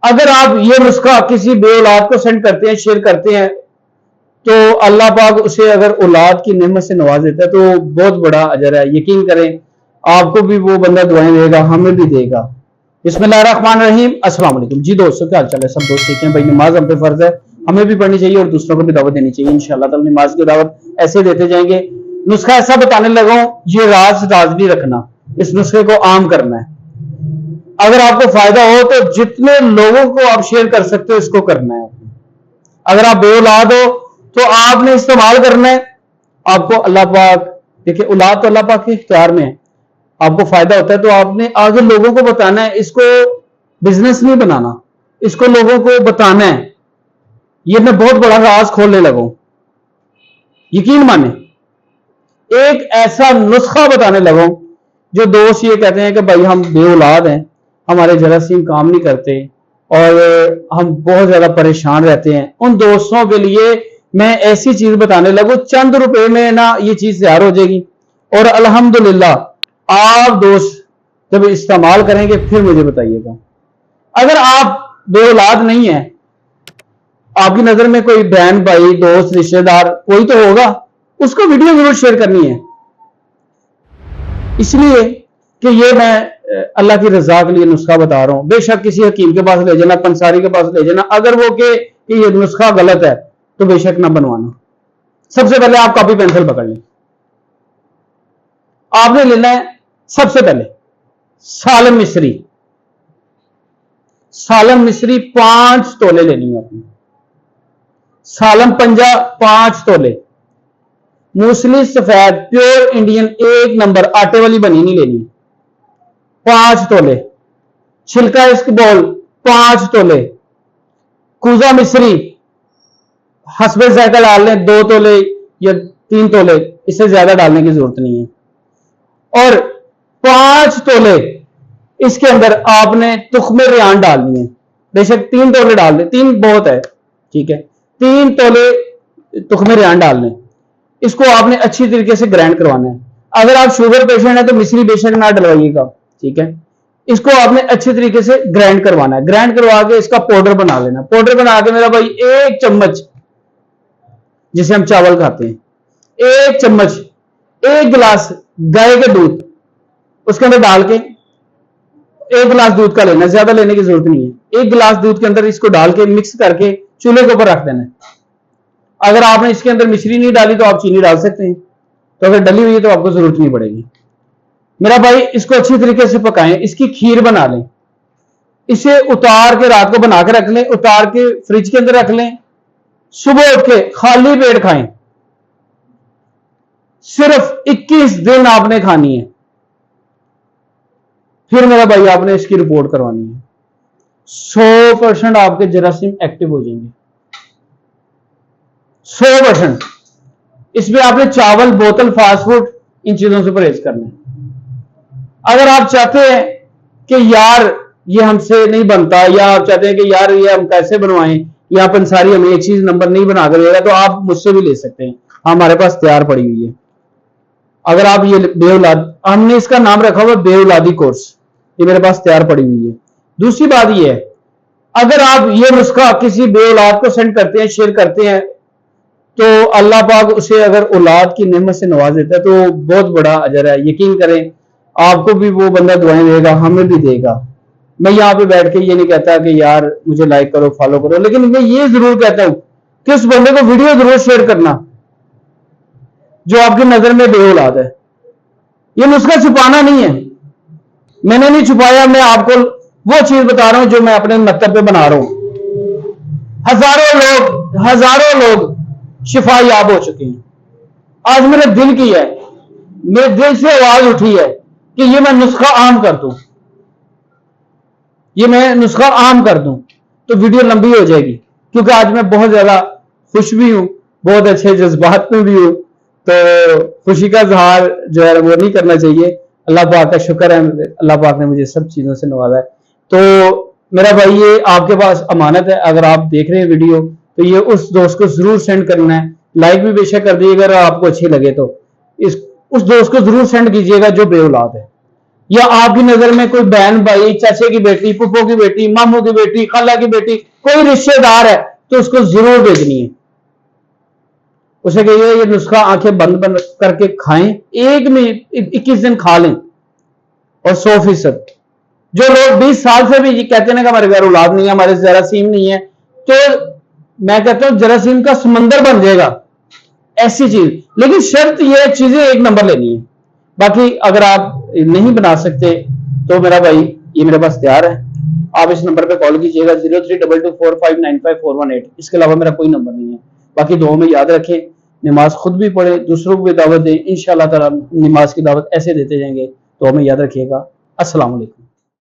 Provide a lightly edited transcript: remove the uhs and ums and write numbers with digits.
اگر آپ یہ نسخہ کسی بے اولاد کو سینڈ کرتے ہیں، شیئر کرتے ہیں، تو اللہ پاک اسے اگر اولاد کی نعمت سے نواز دیتا ہے تو بہت بڑا اجر ہے. یقین کریں آپ کو بھی وہ بندہ دعائیں دے گا، ہمیں بھی دے گا. بسم اللہ الرحمن الرحیم. السلام علیکم جی دوستوں، کیا حال چال ہے؟ سب دوست ٹھیک ہیں؟ بھائی نماز ہم پہ فرض ہے، ہمیں بھی پڑھنی چاہیے اور دوسروں کو بھی دعوت دینی چاہیے. انشاءاللہ تعالی نماز کی دعوت ایسے دیتے جائیں گے. نسخہ ایسا بتانے لگا ہوں، یہ راز نہیں رکھنا، اس نسخے کو عام کرنا ہے. اگر آپ کو فائدہ ہو تو جتنے لوگوں کو آپ شیئر کر سکتے ہو اس کو کرنا ہے. اگر آپ بے اولاد ہو تو آپ نے استعمال کرنا ہے. آپ کو اللہ پاک، دیکھیں اولاد تو اللہ پاک کے اختیار میں ہے، آپ کو فائدہ ہوتا ہے تو آپ نے آگے لوگوں کو بتانا ہے. اس کو بزنس نہیں بنانا، اس کو لوگوں کو بتانا ہے. یہ میں بہت بڑا راز کھولنے لگا ہوں، یقین مانے. ایک ایسا نسخہ بتانے لگا ہوں جو دوست یہ کہتے ہیں کہ بھائی ہم بے اولاد ہیں، ہمارے جراثیم کام نہیں کرتے اور ہم بہت زیادہ پریشان رہتے ہیں. ان دوستوں کے لیے میں ایسی چیز بتانے لگوں، چند روپے میں نا یہ چیز تیار ہو جائے گی. اور الحمدللہ آپ دوست جب استعمال کریں گے پھر مجھے بتائیے گا. اگر آپ بے اولاد نہیں ہیں، آپ کی نظر میں کوئی بہن بھائی دوست رشتہ دار کوئی تو ہوگا، اس کو ویڈیو ضرور شیئر کرنی ہے. اس لیے کہ یہ میں اللہ کی رضا کے لیے نسخہ بتا رہا ہوں. بے شک کسی حکیم کے پاس لے جانا، پنساری کے پاس لے جانا، اگر وہ کہ یہ نسخہ غلط ہے تو بے شک نہ بنوانا. سب سے پہلے آپ کاپی پینسل پکڑ لیں. آپ نے لینا ہے سب سے پہلے سالم مصری. سالم مصری 5 تولے لینی ہے آپ نے. سالم پنجا 5 تولے. موسلی سفید پیور انڈین 1 نمبر آٹے والی بنی نہیں لینی 5 تولے. چھلکا اس کی بول 5 تولے. کوزا مصری حسب ذائقہ ڈال لیں 2 تولے یا 3 تولے، اس سے زیادہ ڈالنے کی ضرورت نہیں ہے. اور 5 تولے اس کے اندر آپ نے تخم ریان ڈالنی ہے. بے شک 3 تولے ڈال دیں، 3 بہت ہے، ٹھیک ہے. 3 تولے تخم ریان ڈال لیں. اس کو آپ نے اچھی طریقے سے گرائنڈ کروانا ہے. اگر آپ شوگر پیشنٹ ہیں تو مصری بے شک نہ ڈلوائیے گا، ٹھیک ہے. اس کو آپ نے اچھی طریقے سے گرائنڈ کروانا ہے. گرائنڈ کروا کے اس کا پاؤڈر بنا لینا. پاؤڈر بنا کے میرا بھائی 1 چمچ جسے ہم چاول کھاتے ہیں، 1 چمچ 1 گلاس گائے کے دودھ اس کے اندر ڈال کے 1 گلاس دودھ کا لینا، زیادہ لینے کی ضرورت نہیں ہے. 1 گلاس دودھ کے اندر اس کو ڈال کے مکس کر کے چولہے کے اوپر رکھ دینا ہے. اگر آپ نے اس کے اندر مشری نہیں ڈالی تو آپ چینی ڈال سکتے ہیں، تو اگر ڈلی ہوئی ہے تو آپ کو ضرورت نہیں پڑے گی. میرا بھائی اس کو اچھی طریقے سے پکائیں. اس کی کھیر بنا لیں. اسے اتار کے رات کو بنا کے رکھ لیں، اتار کے فریج کے اندر رکھ لیں. صبح اٹھ کے خالی پیٹ کھائیں. صرف 21 دن آپ نے کھانی ہے. پھر میرا بھائی آپ نے اس کی رپورٹ کروانی ہے. 100% آپ کے جراثیم ایکٹیو ہو جائیں گے، 100%. اس میں آپ نے چاول، بوتل، فاسٹ فوڈ، ان چیزوں سے پرہیز کرنا ہے. اگر آپ چاہتے ہیں کہ یار یہ ہم سے نہیں بنتا، یا آپ چاہتے ہیں کہ یار یہ ہم کیسے بنوائیں، یا پنساری ہمیں ایک چیز نمبر نہیں بنا کر دے گا، تو آپ مجھ سے بھی لے سکتے ہیں، ہمارے پاس تیار پڑی ہوئی ہے. اگر آپ یہ بے اولاد، ہم نے اس کا نام رکھا ہوا بے اولادی کورس، یہ میرے پاس تیار پڑی ہوئی ہے. دوسری بات یہ ہے، اگر آپ یہ نسخہ کسی بے اولاد کو سینڈ کرتے ہیں، شیئر کرتے ہیں، تو اللہ پاک اسے اگر اولاد کی نعمت سے نواز دیتا ہے تو بہت بڑا اجر ہے. یقین کریں آپ کو بھی وہ بندہ دعائیں دے گا، ہمیں بھی دے گا. میں یہاں پہ بیٹھ کے یہ نہیں کہتا کہ یار مجھے لائک کرو، فالو کرو، لیکن میں یہ ضرور کہتا ہوں کہ اس بندے کو ویڈیو ضرور شیئر کرنا جو آپ کی نظر میں بے اولاد ہے. یہ نسخہ چھپانا نہیں ہے، میں نے نہیں چھپایا، میں آپ کو وہ چیز بتا رہا ہوں جو میں اپنے مکتب پہ بنا رہا ہوں. ہزاروں لوگ شفا یاب ہو چکے ہیں. آج میرے دل کی ہے، میرے دل سے آواز اٹھی ہے کہ یہ میں نسخہ عام کر دوں، یہ میں نسخہ عام کر دوں. تو ویڈیو لمبی ہو جائے گی کیونکہ آج میں بہت زیادہ خوش بھی ہوں، بہت اچھے جذبات میں بھی ہوں. تو خوشی کا اظہار جو ہے وہ نہیں کرنا چاہیے. اللہ پاک کا شکر ہے، اللہ پاک نے مجھے سب چیزوں سے نوازا ہے. تو میرا بھائی یہ آپ کے پاس امانت ہے. اگر آپ دیکھ رہے ہیں ویڈیو تو یہ اس دوست کو ضرور سینڈ کرنا ہے. لائک بھی بے شک کر دیجیے گا اگر آپ کو اچھی لگے تو. اس دوست کو ضرور سینڈ کیجیے گا جو بے اولاد ہے. یا آپ کی نظر میں کوئی بہن بھائی چچے کی بیٹی پھپھو کی بیٹی ماموں کی بیٹی خالہ کی بیٹی کوئی رشتہ دار ہے تو اس کو ضرور بھیجنی ہے. اسے کہیے یہ نسخہ آنکھیں بند بند کر کے کھائیں, ایک میں 21 دن کھا لیں, اور 100%. جو لوگ 20 سال سے بھی یہ کہتے ہیں کہ ہمارے گھر اولاد نہیں ہے, ہمارے جراثیم نہیں ہے, تو میں کہتا ہوں جراثیم کا سمندر بن جائے گا ایسی چیز. لیکن شرط یہ چیزیں ایک نمبر لینی ہے. باقی اگر آپ نہیں بنا سکتے تو میرا بھائی یہ میرے پاس تیار ہے, آپ اس نمبر پہ کال کیجیے گا 0322459548. اس کے علاوہ میرا کوئی نمبر نہیں ہے. باقی دعاؤں میں یاد رکھیں, نماز خود بھی پڑھیں, دوسروں کو بھی دعوت دیں. انشاءاللہ تعالی نماز کی دعوت ایسے دیتے جائیں گے. دعاؤں میں یاد رکھیے گا. السلام علیکم.